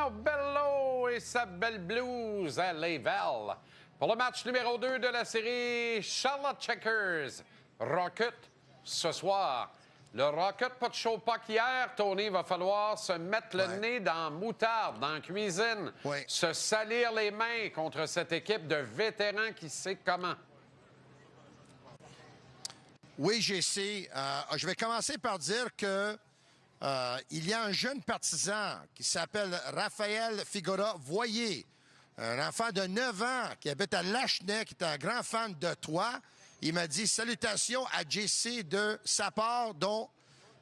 Marino Bello et sa belle blues à Laval. Pour le match numéro 2 de la série Charlotte Checkers. Rocket ce soir. Le Rocket, pas de chaud pas qu'hier, Tony, va falloir se mettre le nez dans la moutarde, dans la cuisine, se salir les mains contre cette équipe de vétérans qui sait comment. Oui, JC. Je vais commencer par dire que il y a un jeune partisan qui s'appelle Raphaël Figueroa-Voyer, un enfant de 9 ans qui habite à Lachenay, qui est un grand fan de toi. Il m'a dit salutations à JC de sa part, dont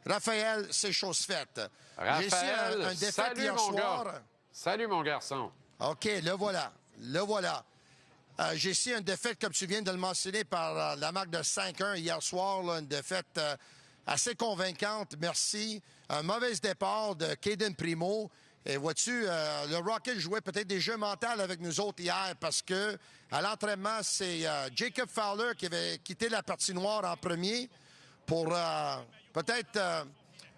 Raphaël, c'est chose faite. Raphaël, un défaite salut hier mon soir. gars. Salut mon garçon. OK, le voilà. Le voilà. JC, une défaite, comme tu viens de le mentionner, par la marque de 5-1 hier soir. Là, une défaite assez convaincante, merci. Un mauvais départ de Caden Primo. Et vois-tu, le Rocket jouait peut-être des jeux mentaux avec nous autres hier parce que à l'entraînement, c'est Jacob Fowler qui avait quitté la partie noire en premier pour peut-être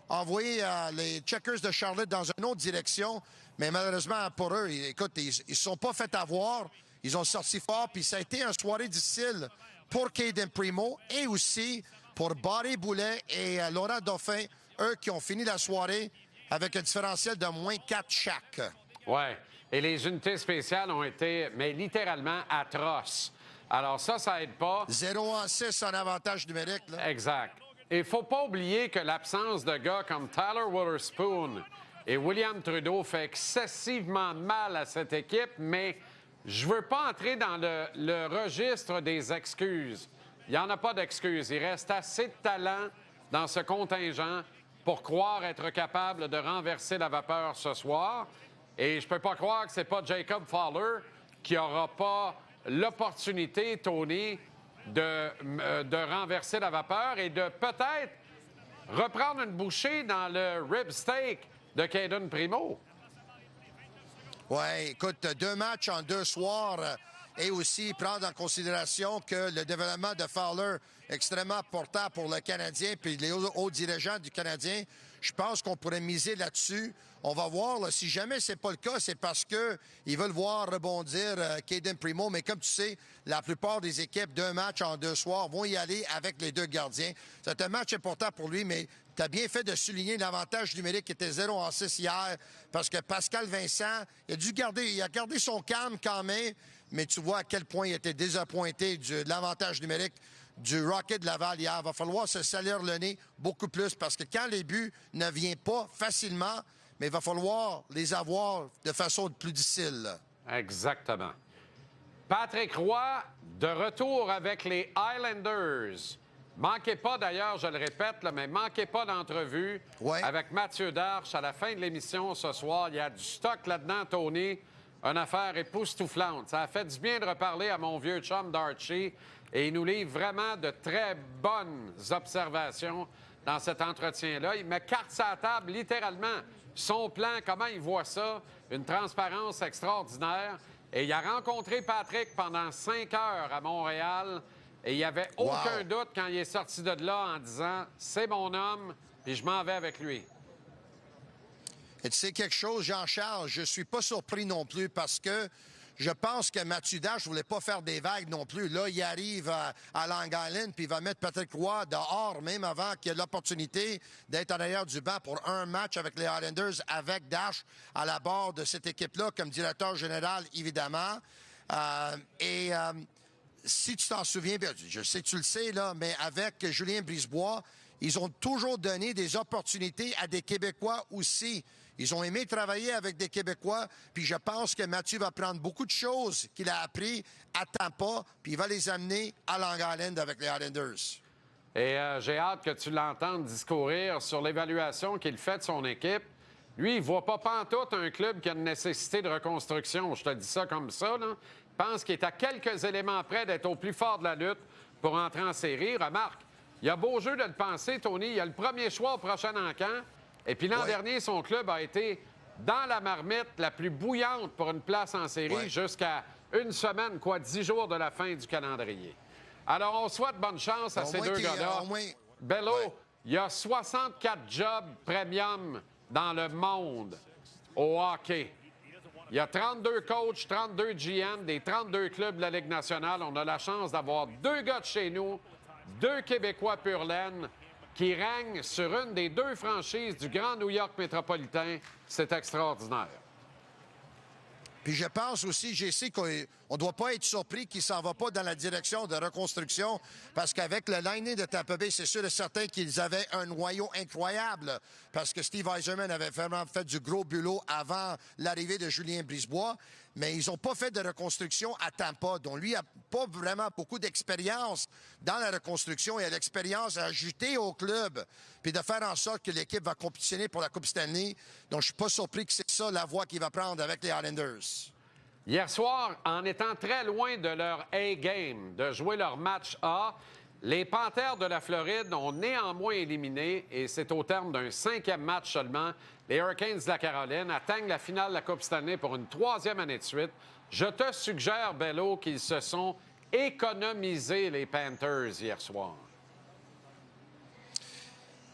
envoyer les Checkers de Charlotte dans une autre direction. Mais malheureusement, pour eux, écoute, ils ne se sont pas fait avoir. Ils ont sorti fort, puis ça a été une soirée difficile pour Caden Primo et aussi pour Barry Boulet et Laurent Dauphin, eux qui ont fini la soirée avec un différentiel de moins 4 chaque. Oui. Et les unités spéciales ont été, mais littéralement, atroces. Alors ça aide pas. 0-6 en avantage numérique. Là. Exact. Et il ne faut pas oublier que l'absence de gars comme Tyler Witherspoon et William Trudeau fait excessivement mal à cette équipe, mais je veux pas entrer dans le registre des excuses. Il n'y en a pas d'excuses. Il reste assez de talent dans ce contingent pour croire être capable de renverser la vapeur ce soir. Et je peux pas croire que c'est pas Jacob Fowler qui aura pas l'opportunité, Tony, de renverser la vapeur et de peut-être reprendre une bouchée dans le rib steak de Caden Primo. Oui, écoute, 2 matchs en 2 soirs et aussi prendre en considération que le développement de Fowler est extrêmement important pour le Canadien puis les hauts dirigeants du Canadien. Je pense qu'on pourrait miser là-dessus. On va voir. Là, si jamais c'est pas le cas, c'est parce qu'ils veulent voir rebondir Caden Primo. Mais comme tu sais, la plupart des équipes, 2 matchs en 2 soirs, vont y aller avec les 2 gardiens. C'est un match important pour lui, mais tu as bien fait de souligner l'avantage numérique qui était 0-6 hier parce que Pascal Vincent, il a gardé son calme quand même, mais tu vois à quel point il était désappointé de l'avantage numérique du Rocket de Laval hier. Il va falloir se salir le nez beaucoup plus parce que quand les buts ne viennent pas facilement, mais il va falloir les avoir de façon plus difficile. Exactement. Patrick Roy, de retour avec les Highlanders. Manquez pas, d'ailleurs, je le répète, là, mais manquez pas d'entrevue avec Mathieu Darche à la fin de l'émission ce soir. Il y a du stock là-dedans, Tony. Une affaire époustouflante. Ça a fait du bien de reparler à mon vieux chum d'Archie et il nous livre vraiment de très bonnes observations dans cet entretien-là. Il met carte sur la table, littéralement. Son plan, comment il voit ça, une transparence extraordinaire. Et il a rencontré Patrick pendant 5 heures à Montréal et il n'y avait aucun doute quand il est sorti de là en disant « C'est mon homme, puis je m'en vais avec lui ». Et tu sais quelque chose, Jean-Charles, je suis pas surpris non plus parce que je pense que Mathieu Darche ne voulait pas faire des vagues non plus. Là, il arrive à Long Island puis il va mettre Patrick Roy dehors, même avant qu'il ait l'opportunité d'être en arrière du banc pour un match avec les Highlanders, avec Darche à la barre de cette équipe-là comme directeur général, évidemment. Si tu t'en souviens, bien, je sais que tu le sais, là, mais avec Julien Brisebois, ils ont toujours donné des opportunités à des Québécois aussi. Ils ont aimé travailler avec des Québécois, puis je pense que Mathieu va prendre beaucoup de choses qu'il a appris à Tampa, puis il va les amener à Long Island avec les Islanders. Et j'ai hâte que tu l'entendes discourir sur l'évaluation qu'il fait de son équipe. Lui, il ne voit pas pantoute un club qui a une nécessité de reconstruction. Je te dis ça comme ça, là. Il pense qu'il est à quelques éléments près d'être au plus fort de la lutte pour entrer en série. Remarque, il y a beau jeu de le penser, Tony. Il y a le premier choix au prochain encamp. Et puis l'an dernier, son club a été dans la marmite la plus bouillante pour une place en série jusqu'à une semaine, 10 jours de la fin du calendrier. Alors, on souhaite bonne chance à ces deux gars-là. Bello, il y a 64 jobs premium dans le monde au hockey. Il y a 32 coachs, 32 GM, des 32 clubs de la Ligue nationale. On a la chance d'avoir 2 gars de chez nous, 2 Québécois pur laine, qui règnent sur une des 2 franchises du Grand New York métropolitain. C'est extraordinaire. Puis je pense aussi, JC, qu'on ne doit pas être surpris qu'il ne s'en va pas dans la direction de reconstruction, parce qu'avec le Lightning de Tampa Bay, c'est sûr et certain qu'ils avaient un noyau incroyable, parce que Steve Yzerman avait vraiment fait du gros boulot avant l'arrivée de Julien Brisebois, mais ils n'ont pas fait de reconstruction à Tampa, donc lui n'a pas vraiment beaucoup d'expérience dans la reconstruction et a l'expérience à ajouter au club, puis de faire en sorte que l'équipe va compétitionner pour la Coupe Stanley. Donc, je ne suis pas surpris que c'est ça la voie qu'il va prendre avec les Islanders. Hier soir, en étant très loin de leur A-game, de jouer leur match A, les Panthères de la Floride ont néanmoins éliminé, et c'est au terme d'un 5e match seulement, les Hurricanes de la Caroline atteignent la finale de la Coupe Stanley pour une 3e année de suite. Je te suggère, Bello, qu'ils se sont économisés, les Panthers, hier soir.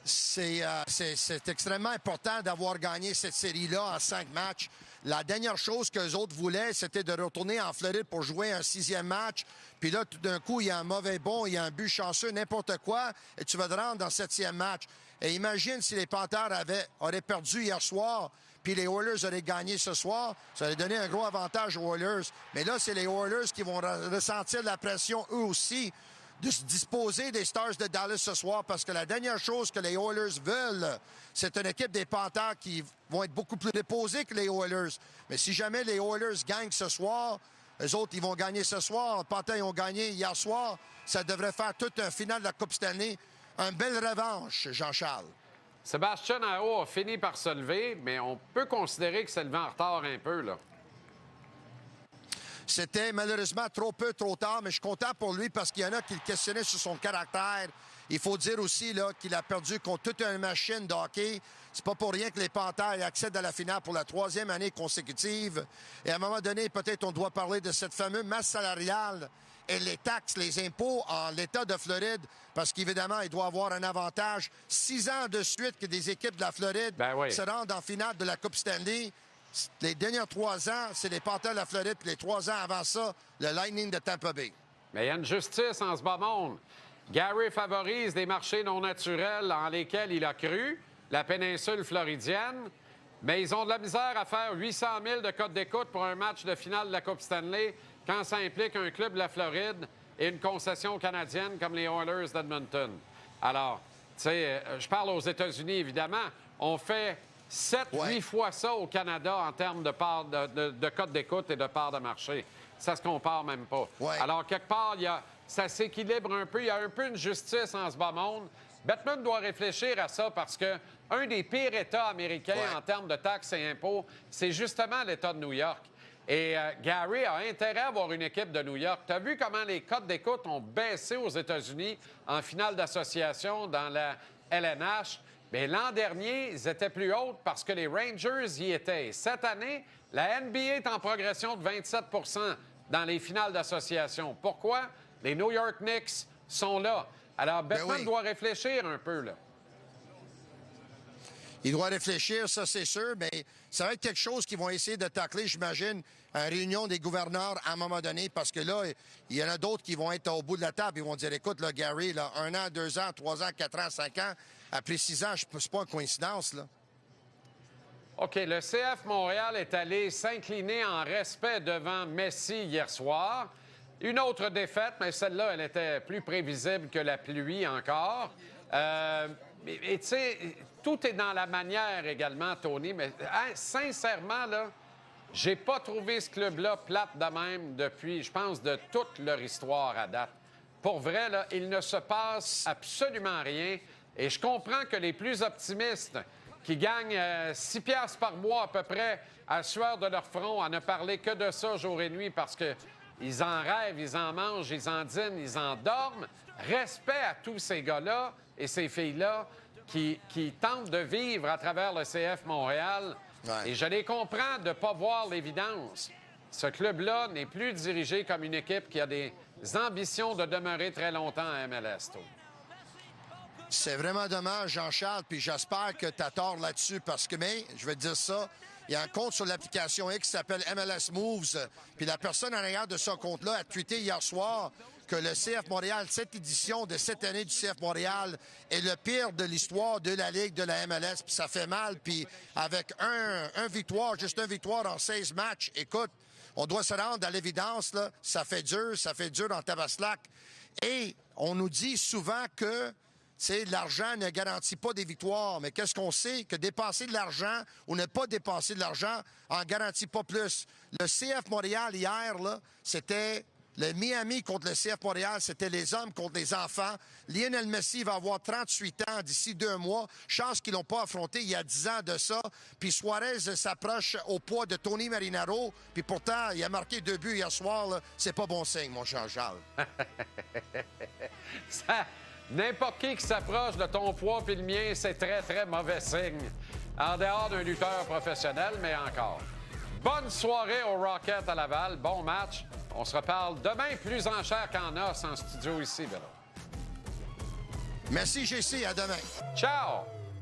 C'est extrêmement important d'avoir gagné cette série-là en 5 matchs. La dernière chose qu'eux autres voulaient, c'était de retourner en Floride pour jouer un 6e match. Puis là, tout d'un coup, il y a un mauvais bond, il y a un but chanceux, n'importe quoi, et tu vas te rendre dans le 7e match. Et imagine si les Panthers auraient perdu hier soir, puis les Oilers auraient gagné ce soir, ça aurait donné un gros avantage aux Oilers. Mais là, c'est les Oilers qui vont ressentir la pression eux aussi de se disposer des Stars de Dallas ce soir, parce que la dernière chose que les Oilers veulent, c'est une équipe des Panthers qui vont être beaucoup plus déposés que les Oilers. Mais si jamais les Oilers gagnent ce soir, eux autres, ils vont gagner ce soir. Les Panthers, ils ont gagné hier soir. Ça devrait faire toute un finale de la Coupe Stanley. Une belle revanche, Jean-Charles. Sébastien Aho a fini par se lever, mais on peut considérer que c'est levé en retard un peu, là. C'était malheureusement trop peu, trop tard, mais je suis content pour lui parce qu'il y en a qui le questionnaient sur son caractère. Il faut dire aussi là, qu'il a perdu contre toute une machine de hockey. C'est pas pour rien que les Panthers accèdent à la finale pour la 3e année consécutive. Et à un moment donné, peut-être on doit parler de cette fameuse masse salariale et les taxes, les impôts en l'État de Floride, parce qu'évidemment, il doit avoir un avantage. 6 ans de suite que des équipes de la Floride se rendent en finale de la Coupe Stanley. Les derniers 3 ans, c'est les Panthers de la Floride, puis les 3 ans avant ça, le Lightning de Tampa Bay. Mais il y a une justice en ce bas monde. Gary favorise des marchés non naturels en lesquels il a cru, la péninsule floridienne, mais ils ont de la misère à faire 800 000 de cote d'écoute pour un match de finale de la Coupe Stanley quand ça implique un club de la Floride et une concession canadienne comme les Oilers d'Edmonton. Alors, tu sais, je parle aux États-Unis, évidemment. On fait 7-8 fois ça au Canada en termes de part de cote d'écoute et de part de marché. Ça se compare même pas. Alors, quelque part, ça s'équilibre un peu. Il y a un peu une justice en ce bas monde. Bettman doit réfléchir à ça parce que un des pires États américains en termes de taxes et impôts, c'est justement l'État de New York. Et Gary a intérêt à avoir une équipe de New York. Tu as vu comment les cotes d'écoute ont baissé aux États-Unis en finale d'association dans la LNH? Bien, l'an dernier, ils étaient plus hautes parce que les Rangers y étaient. Cette année, la NBA est en progression de 27 dans les finales d'association. Pourquoi? Les New York Knicks sont là. Alors, Bettman doit réfléchir un peu, là. Il doit réfléchir, ça, c'est sûr, mais ça va être quelque chose qu'ils vont essayer de tacler, j'imagine, à une réunion des gouverneurs à un moment donné, parce que là, il y en a d'autres qui vont être au bout de la table. Ils vont dire, écoute, là, Gary, là, 1 an, 2 ans, 3 ans, 4 ans, 5 ans, après 6 ans, c'est pas une coïncidence, là. OK, le CF Montréal est allé s'incliner en respect devant Messi hier soir. Une autre défaite, mais celle-là, elle était plus prévisible que la pluie encore. Et tu sais, tout est dans la manière également, Tony, mais sincèrement, là, j'ai pas trouvé ce club-là plate de même depuis, je pense, de toute leur histoire à date. Pour vrai, là, il ne se passe absolument rien. Et je comprends que les plus optimistes, qui gagnent 6 piastres par mois à peu près à sueur de leur front, à ne parler que de ça jour et nuit parce qu'ils en rêvent, ils en mangent, ils en dînent, ils en dorment. Respect à tous ces gars-là et ces filles-là qui tentent de vivre à travers le CF Montréal. Et je les comprends de ne pas voir l'évidence. Ce club-là n'est plus dirigé comme une équipe qui a des ambitions de demeurer très longtemps à MLS. C'est vraiment dommage, Jean-Charles, puis j'espère que tu as tort là-dessus parce que, mais, je vais te dire ça, il y a un compte sur l'application X qui s'appelle MLS Moves, puis la personne en arrière de ce compte-là a tweeté hier soir que le CF Montréal, cette édition de cette année du CF Montréal, est le pire de l'histoire de la Ligue de la MLS, puis ça fait mal, puis avec juste un victoire en 16 matchs, écoute, on doit se rendre à l'évidence, là, ça fait dur en tabaslac, et on nous dit souvent que l'argent ne garantit pas des victoires, mais qu'est-ce qu'on sait? Que dépenser de l'argent ou ne pas dépenser de l'argent en garantit pas plus. Le CF Montréal, hier, là, c'était le Miami contre le CF Montréal, c'était les hommes contre les enfants. Lionel Messi va avoir 38 ans d'ici 2 mois. Chance qu'ils l'ont pas affronté il y a 10 ans de ça. Puis Suarez s'approche au poids de Tony Marinaro. Puis pourtant, il a marqué 2 buts hier soir. Là. C'est pas bon signe, mon Jean-Charles. N'importe qui s'approche de ton poids puis le mien, c'est très, très mauvais signe. En dehors d'un lutteur professionnel, mais encore. Bonne soirée au Rocket à Laval. Bon match. On se reparle demain plus en chair qu'en os en studio ici, Vélo. Merci, JC. À demain. Ciao!